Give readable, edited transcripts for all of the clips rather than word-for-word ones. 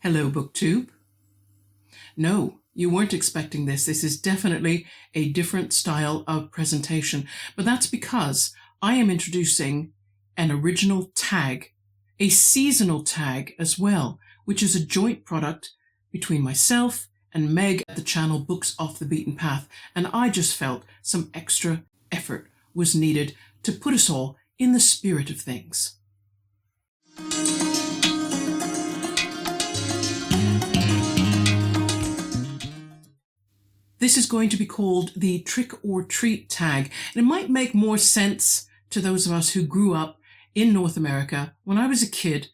Hello, BookTube. No, you weren't expecting this. This is definitely a different style of presentation, but that's because I am introducing an original tag, a seasonal tag as well, which is a joint product between myself and Meg at the channel Books Off the Beaten Path, and I just felt some extra effort was needed to put us all in the spirit of things. This is going to be called the Trick or Treat tag, and it might make more sense to those of us who grew up in North America. When I was a kid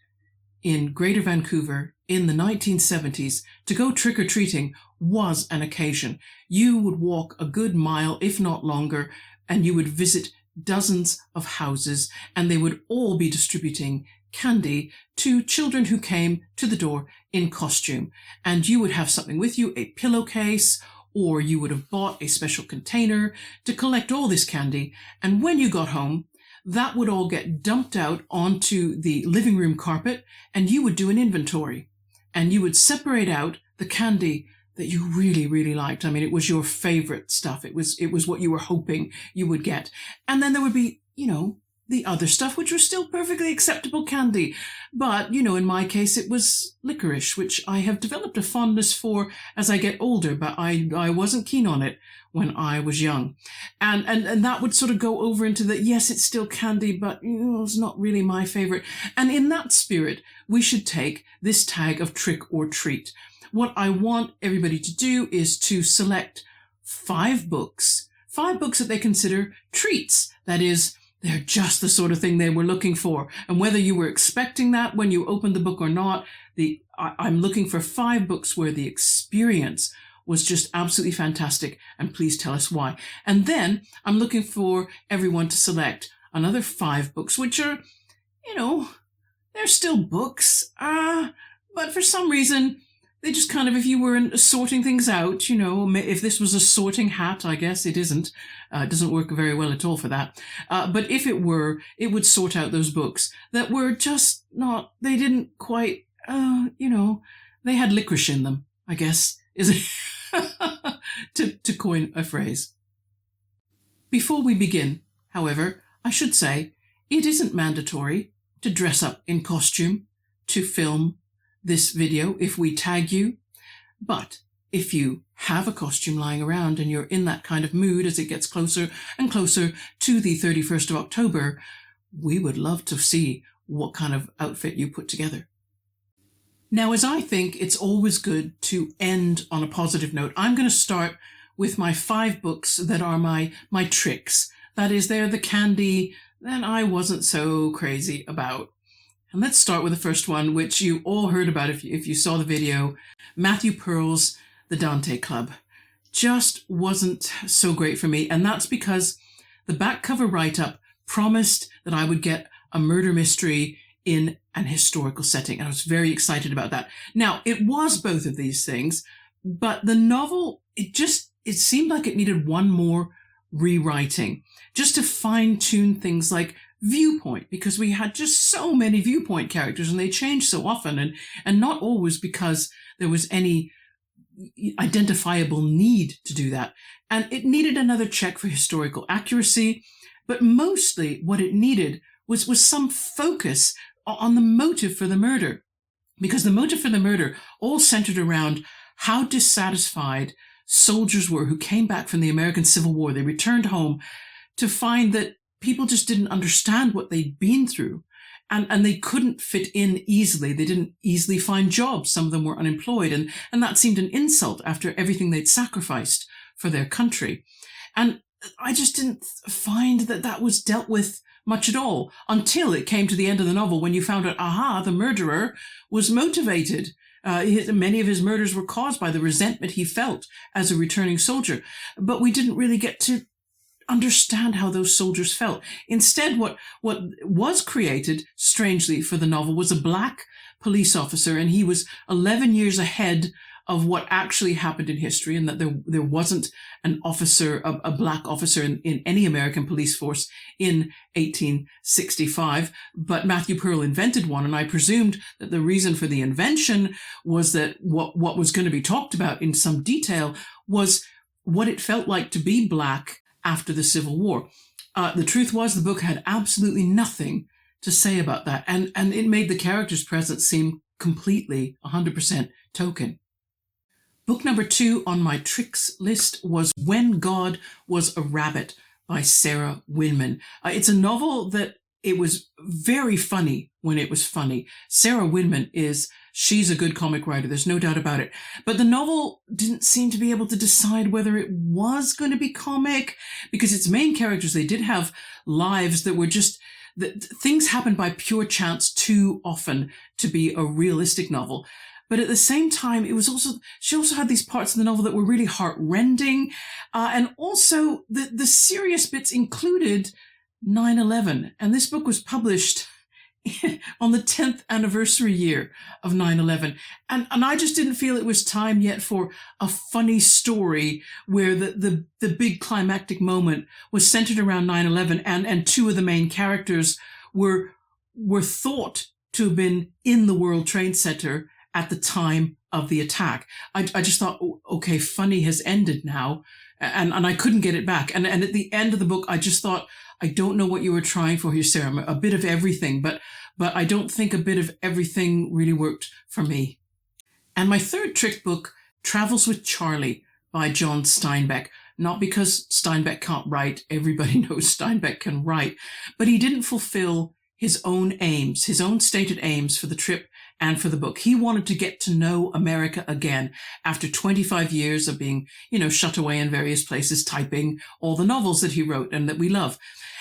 in Greater Vancouver in the 1970s, to go trick-or-treating was an occasion. You would walk a good mile, if not longer, and you would visit dozens of houses, and they would all be distributing candy to children who came to the door in costume. And you would have something with you, a pillowcase, or you would have bought a special container to collect all this candy. And when you got home, that would all get dumped out onto the living room carpet, and you would do an inventory. And you would separate out the candy that you really, really liked. I mean, it was your favorite stuff. It was what you were hoping you would get. And then there would be, the other stuff, which was still perfectly acceptable candy. But, in my case, it was licorice, which I have developed a fondness for as I get older, but I wasn't keen on it when I was young. And that would sort of go over into the, yes, it's still candy, but it's not really my favorite. And in that spirit, we should take this tag of trick or treat. What I want everybody to do is to select 5 books that they consider treats. That is, they're just the sort of thing they were looking for. And whether you were expecting that when you opened the book or not, I'm looking for 5 books where the experience was just absolutely fantastic. And please tell us why. And then I'm looking for everyone to select another 5 books, which are, they're still books. But for some reason, they just kind of, if you were sorting things out, if this was a sorting hat, I guess it isn't. It doesn't work very well at all for that. But if it were, it would sort out those books that were just not, they didn't quite, they had licorice in them, I guess, is it, to coin a phrase. Before we begin, however, I should say, it isn't mandatory to dress up in costume to film this video if we tag you, but if you have a costume lying around and you're in that kind of mood as it gets closer and closer to the 31st of October, we would love to see what kind of outfit you put together. Now, as I think it's always good to end on a positive note, I'm going to start with my 5 books that are my tricks. That is, they're the candy that I wasn't so crazy about. And let's start with the first one, which you all heard about if you saw the video. Matthew Pearl's The Dante Club just wasn't so great for me. And that's because the back cover write-up promised that I would get a murder mystery in an historical setting. And I was very excited about that. Now, it was both of these things, but the novel, it seemed like it needed one more rewriting just to fine-tune things like viewpoint, because we had just so many viewpoint characters and they changed so often, and not always because there was any identifiable need to do that. And it needed another check for historical accuracy, but mostly what it needed was some focus on the motive for the murder, because the motive for the murder all centered around how dissatisfied soldiers were who came back from the American Civil War. They returned home to find that people just didn't understand what they'd been through, and they couldn't fit in easily. They didn't easily find jobs. Some of them were unemployed, and that seemed an insult after everything they'd sacrificed for their country. And I just didn't find that was dealt with much at all until it came to the end of the novel, when you found out, the murderer was motivated. Many of his murders were caused by the resentment he felt as a returning soldier, but we didn't really get to understand how those soldiers felt. Instead, what was created, strangely, for the novel was a black police officer, and he was 11 years ahead of what actually happened in history, and that there wasn't an officer, a black officer in any American police force in 1865, but Matthew Pearl invented one. And I presumed that the reason for the invention was that what was going to be talked about in some detail was what it felt like to be black after the Civil War. The truth was the book had absolutely nothing to say about that, and it made the character's presence seem completely 100% token. Book number 2 on my tricks list was When God Was a Rabbit by Sarah Winman. It's a novel that it was very funny when it was funny. Sarah Winman she's a good comic writer, there's no doubt about it. But the novel didn't seem to be able to decide whether it was going to be comic, because its main characters, they did have lives that were just, things happened by pure chance too often to be a realistic novel. But at the same time, she also had these parts of the novel that were really heartrending. And also the serious bits included 9/11. And this book was published on the 10th anniversary year of 9/11. And I just didn't feel it was time yet for a funny story where the big climactic moment was centered around 9/11, and two of the main characters were thought to have been in the World Trade Center at the time of the attack. I just thought, okay, funny has ended now, and I couldn't get it back. And at the end of the book, I just thought, I don't know what you were trying for here, Sarah. A bit of everything, but I don't think a bit of everything really worked for me. And my third trick book, Travels with Charlie by John Steinbeck. Not because Steinbeck can't write, everybody knows Steinbeck can write, but he didn't fulfill his own aims, his own stated aims for the trip and for the book. He wanted to get to know America again after 25 years of being, shut away in various places, typing all the novels that he wrote and that we love.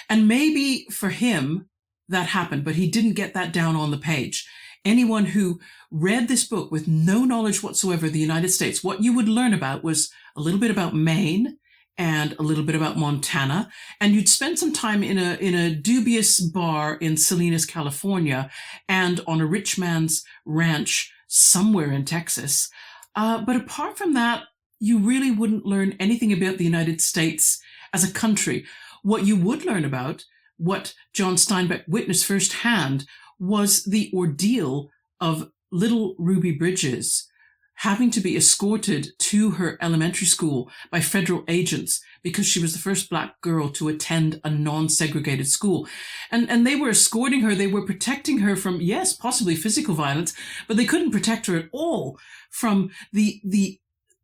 And maybe for him that happened, but he didn't get that down on the page. Anyone who read this book with no knowledge whatsoever of the United States, what you would learn about was a little bit about Maine and a little bit about Montana, and you'd spend some time in a dubious bar in Salinas, California, and on a rich man's ranch somewhere in Texas. But apart from that, you really wouldn't learn anything about the United States as a country. What you would learn about, what John Steinbeck witnessed firsthand, was the ordeal of little Ruby Bridges having to be escorted to her elementary school by federal agents because she was the first black girl to attend a non-segregated school. And they were escorting her, they were protecting her from, yes, possibly physical violence, but they couldn't protect her at all from the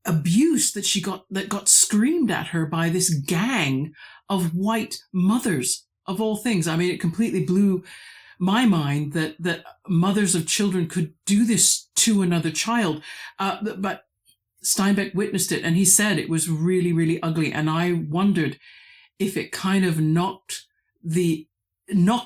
abuse that got screamed at her by this gang of white mothers, of all things. I mean, it completely blew my mind that mothers of children could do this to another child. But Steinbeck witnessed it, and he said it was really, really ugly. And I wondered if it kind of knocked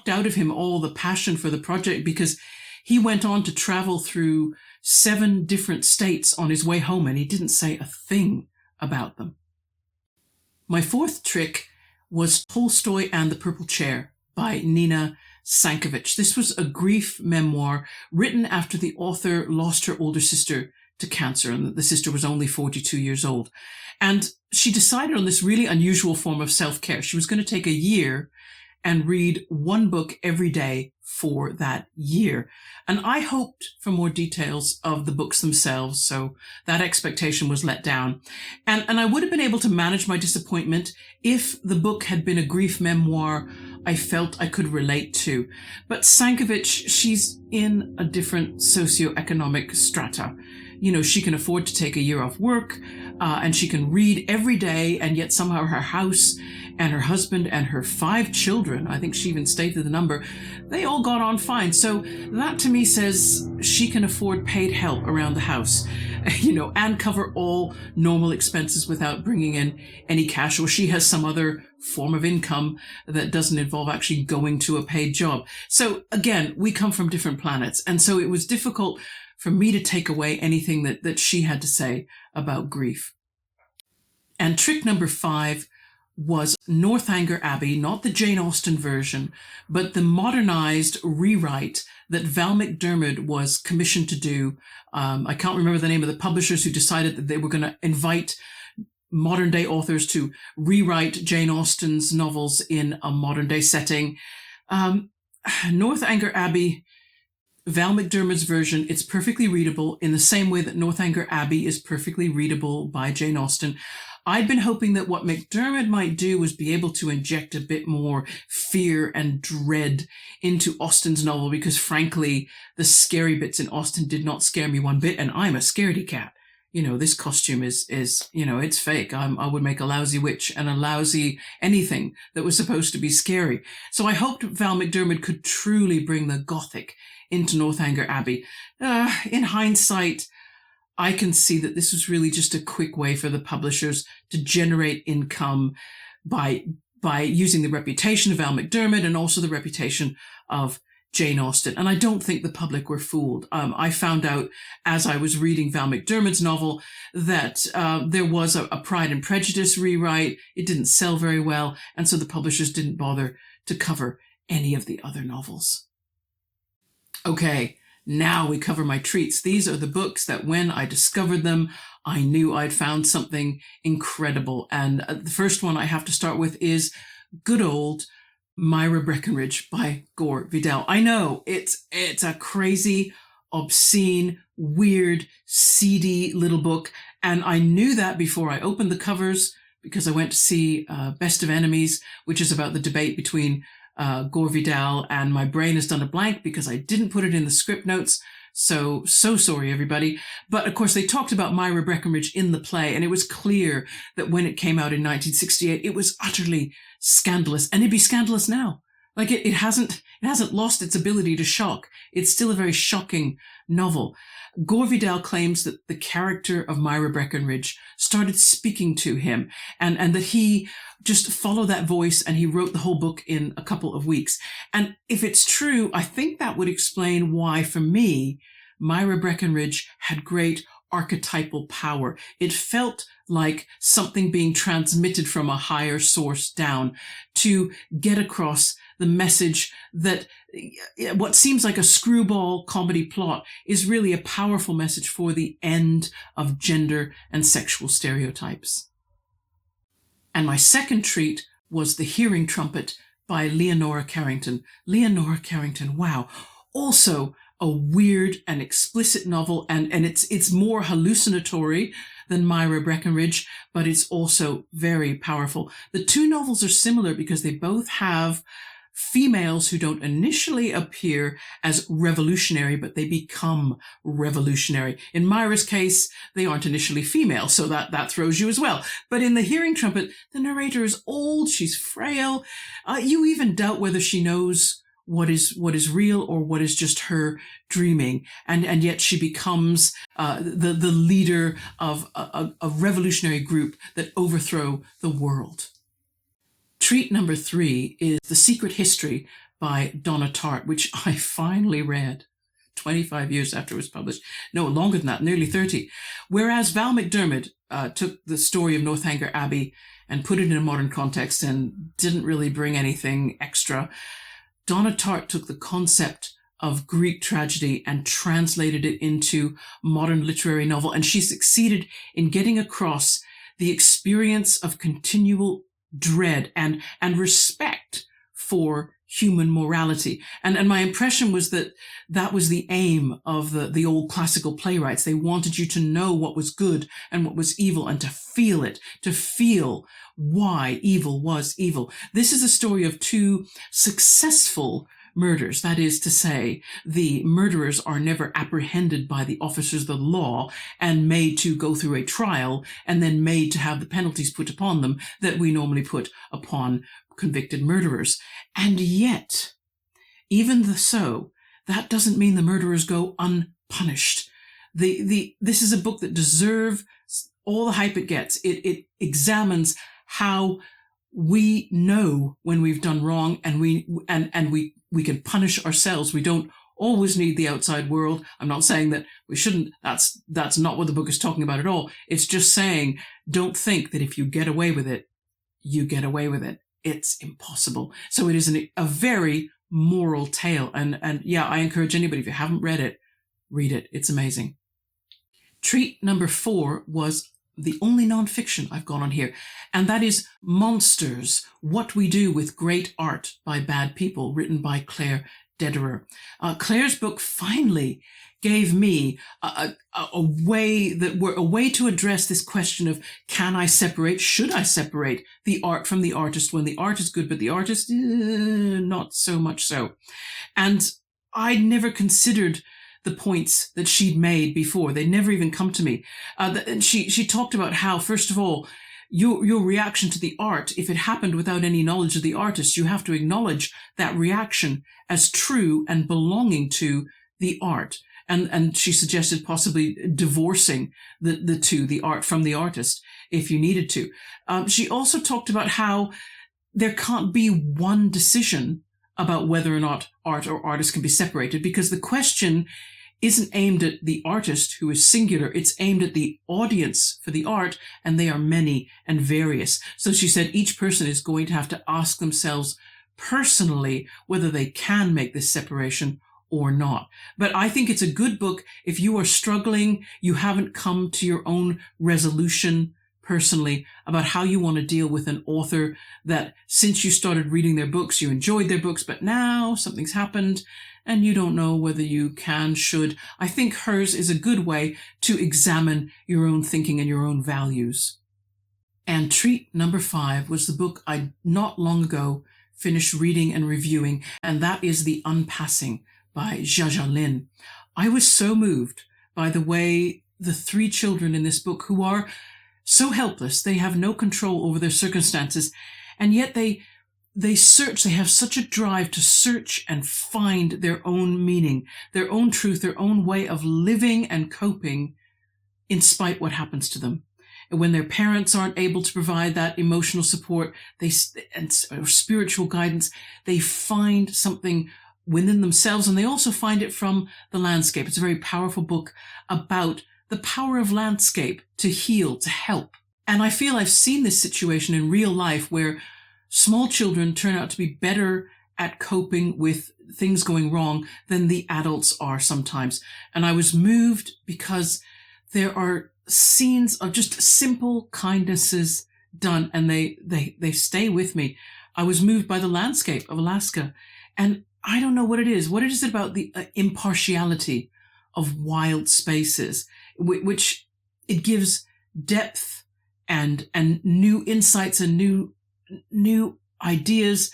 out of him all the passion for the project, because he went on to travel through 7 different states on his way home, and he didn't say a thing about them. My fourth trick was Tolstoy and the Purple Chair by Nina Sankovich. This was a grief memoir written after the author lost her older sister to cancer, and the sister was only 42 years old. And she decided on this really unusual form of self-care. She was going to take a year and read 1 book every day for that year. And I hoped for more details of the books themselves, so that expectation was let down. And I would have been able to manage my disappointment if the book had been a grief memoir I felt I could relate to. But Sankovich, she's in a different socioeconomic strata. She can afford to take a year off work, and she can read every day, and yet somehow her house and her husband and her 5 children, I think she even stated the number, they all got on fine. So that to me says she can afford paid help around the house, and cover all normal expenses without bringing in any cash, or she has some other form of income that doesn't involve actually going to a paid job. So again, we come from different planets, and so it was difficult for me to take away anything that she had to say about grief. And trick number 5 was Northanger Abbey, not the Jane Austen version, but the modernized rewrite that Val McDermid was commissioned to do. I can't remember the name of the publishers who decided that they were going to invite modern day authors to rewrite Jane Austen's novels in a modern day setting. Northanger Abbey, Val McDermid's version, it's perfectly readable in the same way that Northanger Abbey is perfectly readable by Jane Austen. I'd been hoping that what McDermid might do was be able to inject a bit more fear and dread into Austen's novel, because frankly, the scary bits in Austen did not scare me one bit, and I'm a scaredy cat. This costume is it's fake. I would make a lousy witch and a lousy anything that was supposed to be scary. So I hoped Val McDermid could truly bring the Gothic into Northanger Abbey. In hindsight, I can see that this was really just a quick way for the publishers to generate income by using the reputation of Val McDermid and also the reputation of Jane Austen. And I don't think the public were fooled. I found out as I was reading Val McDermid's novel that there was a Pride and Prejudice rewrite. It didn't sell very well, and so the publishers didn't bother to cover any of the other novels. Okay, now we cover my treats. These are the books that when I discovered them, I knew I'd found something incredible. And the first one I have to start with is good old Myra Breckinridge by Gore Vidal. I know it's a crazy, obscene, weird, seedy little book. And I knew that before I opened the covers, because I went to see Best of Enemies, which is about the debate between Gore Vidal, and my brain has done a blank because I didn't put it in the script notes. So sorry, everybody. But of course, they talked about Myra Breckinridge in the play, and it was clear that when it came out in 1968, it was utterly scandalous, and it'd be scandalous now. Like it hasn't lost its ability to shock. It's still a very shocking novel. Gore Vidal claims that the character of Myra Breckinridge started speaking to him, and that he just followed that voice, and he wrote the whole book in a couple of weeks. And if it's true, I think that would explain why, for me, Myra Breckinridge had great archetypal power. It felt like something being transmitted from a higher source down to get across the message that what seems like a screwball comedy plot is really a powerful message for the end of gender and sexual stereotypes. And my second treat was The Hearing Trumpet by Leonora Carrington. Leonora Carrington, wow. Also a weird and explicit novel, and it's more hallucinatory than Myra Breckinridge, but it's also very powerful. The two novels are similar because they both have females who don't initially appear as revolutionary, but they become revolutionary. In Myra's case, they aren't initially female, so that throws you as well. But in The Hearing Trumpet, the narrator is old, she's frail. You even doubt whether she knows what is real or what is just her dreaming. And yet she becomes the leader of a revolutionary group that overthrow the world. Treat number 3 is The Secret History by Donna Tartt, which I finally read 25 years after it was published. No, longer than that, nearly 30. Whereas Val McDermid took the story of Northanger Abbey and put it in a modern context and didn't really bring anything extra, Donna Tartt took the concept of Greek tragedy and translated it into modern literary novel. And she succeeded in getting across the experience of continual dread and respect for human morality. And my impression was that was the aim of the old classical playwrights. They wanted you to know what was good and what was evil, and to feel it, to feel why evil was evil. This is a story of two successful murders. That is to say, the murderers are never apprehended by the officers of the law and made to go through a trial and then made to have the penalties put upon them that we normally put upon convicted murderers. And yet, even so, that doesn't mean the murderers go unpunished. This is a book that deserves all the hype it gets. It examines how we know when we've done wrong, and we can punish ourselves. We don't always need the outside world. I'm not saying that we shouldn't. That's not what the book is talking about at all. It's just saying, don't think that if you get away with it, you get away with it. It's impossible. So it is a very moral tale. And yeah, I encourage anybody, if you haven't read it, read it. It's amazing. Treat number 4 was the only nonfiction I've gone on here, and that is Monsters, What We Do with Great Art by Bad People, written by Claire Dederer. Claire's book finally gave me a way to address this question of, should I separate the art from the artist when the art is good, but the artist, not so much so. And I'd never considered the points that she'd made before. They'd never even come to me. She talked about how, first of all, your reaction to the art, if it happened without any knowledge of the artist, you have to acknowledge that reaction as true and belonging to the art. And she suggested possibly divorcing the two, the art from the artist, if you needed to. She also talked about how there can't be one decision about whether or not art or artist can be separated, because the question isn't aimed at the artist, who is singular. It's aimed at the audience for the art, and they are many and various. So she said each person is going to have to ask themselves personally whether they can make this separation or not. But I think it's a good book if you are struggling, you haven't come to your own resolution personally about how you want to deal with an author that, since you started reading their books, you enjoyed their books, but now something's happened and you don't know whether you should. I think hers is a good way to examine your own thinking and your own values. And treat number 5 was the book I not long ago finished reading and reviewing, and that is The Unpassing by Jaja Lin. I was so moved by the way the 3 children in this book, who are so helpless, they have no control over their circumstances, and yet they search, they have such a drive to search and find their own meaning, their own truth, their own way of living and coping in spite what happens to them. And when their parents aren't able to provide that emotional support or spiritual guidance, they find something within themselves, and they also find it from the landscape. It's a very powerful book about the power of landscape to heal, to help. And I feel I've seen this situation in real life where small children turn out to be better at coping with things going wrong than the adults are sometimes. And I was moved because there are scenes of just simple kindnesses done, and they stay with me. I was moved by the landscape of Alaska, and I don't know what it is. What is it about the impartiality of wild spaces, which it gives depth and new insights and new ideas,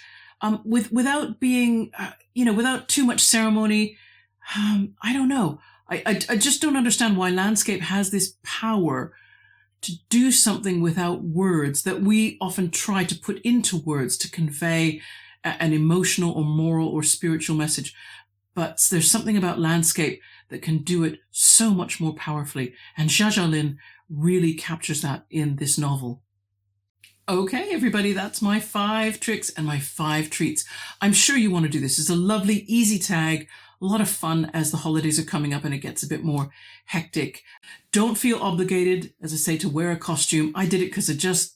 without being, without too much ceremony. I don't know. I just don't understand why landscape has this power to do something without words that we often try to put into words to convey an emotional or moral or spiritual message. But there's something about landscape that can do it so much more powerfully. And Jaja Lin really captures that in this novel. Okay, everybody, that's my 5 tricks and my 5 treats. I'm sure you want to do this. It's a lovely, easy tag, a lot of fun as the holidays are coming up and it gets a bit more hectic. Don't feel obligated, as I say, to wear a costume. I did it because it just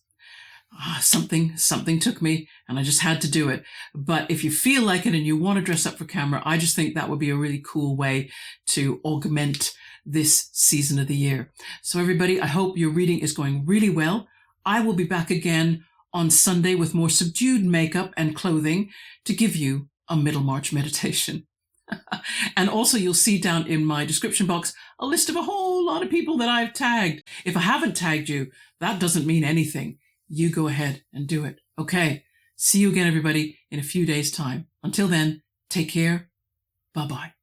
something took me and I just had to do it. But if you feel like it and you want to dress up for camera, I just think that would be a really cool way to augment this season of the year. So everybody, I hope your reading is going really well. I will be back again on Sunday with more subdued makeup and clothing to give you a Middlemarch meditation. And also you'll see down in my description box a list of a whole lot of people that I've tagged. If I haven't tagged you, that doesn't mean anything. You go ahead and do it. Okay. See you again, everybody, in a few days' time. Until then, take care. Bye-bye.